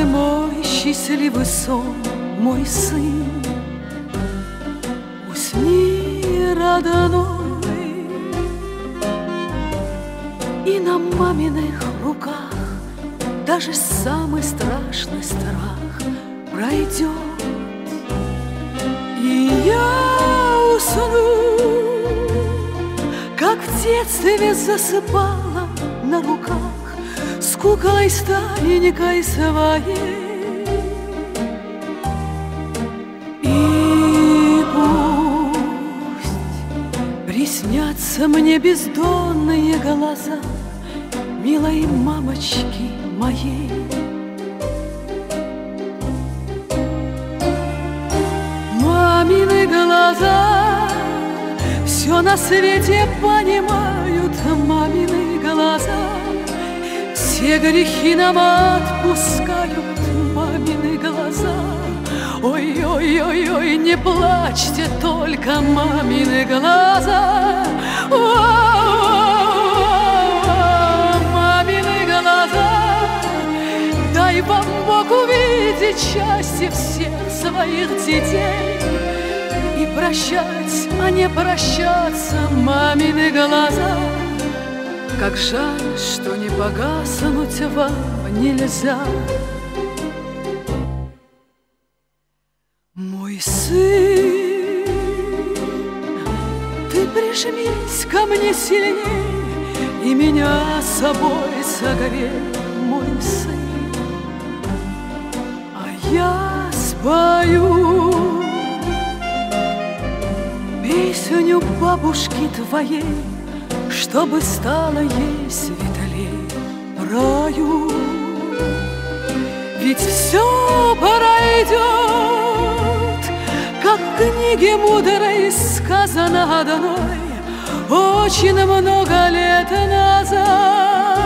мой счастливый сон, мой сын, усни, родной, и на маминых руках даже самый страшный страх пройдет, и я усну, как в детстве засыпала на руках с куклой старенькой своей. И пусть приснятся мне бездонные глаза милой мамочки моей. Мамины глаза все на свете понимают, мамины глаза все грехи нам отпускают, мамины глаза. Ой-ой-ой-ой, не плачьте только, мамины глаза. Мамины глаза, дай вам Бог увидеть счастье всех своих детей и прощать, а не прощаться, мамины глаза. Как жаль, что не погаснуть вам нельзя. Мой сын, ты прижмись ко мне сильней и меня с собой согрей, мой сын. А я спою песню бабушки твоей, чтобы стало ей светлей раю. Ведь все пройдет, как в книге мудрой сказано одной очень много лет назад.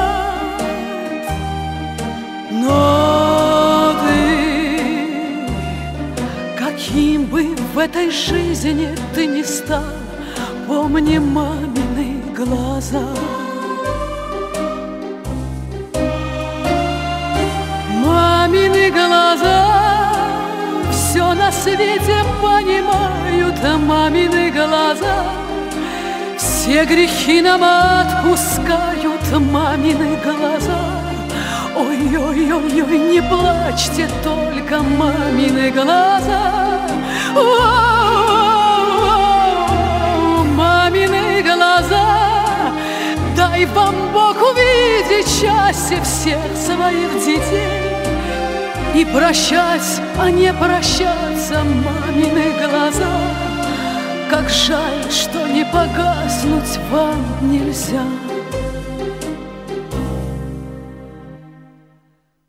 Но ты, каким бы в этой жизни ты ни стал, помни мамины глаза. Мамины глаза все на свете понимают, мамины глаза все грехи нам отпускают, мамины глаза. Ой-ой-ой-ой, не плачьте только, мамины глаза. Мамины глаза, дай вам Бог увидеть счастье всех своих детей и прощать, а не прощаться, мамины глаза. Как жаль, что не погаснуть вам нельзя.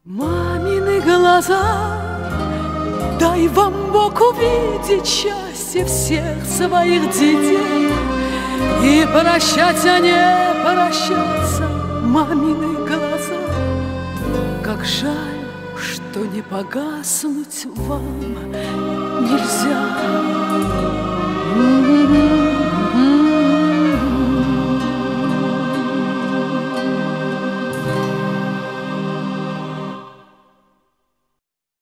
Мамины глаза, дай вам Бог увидеть счастье всех своих детей и прощать, а не прощаться, мамины глаза. Как жаль, что не погаснуть вам нельзя.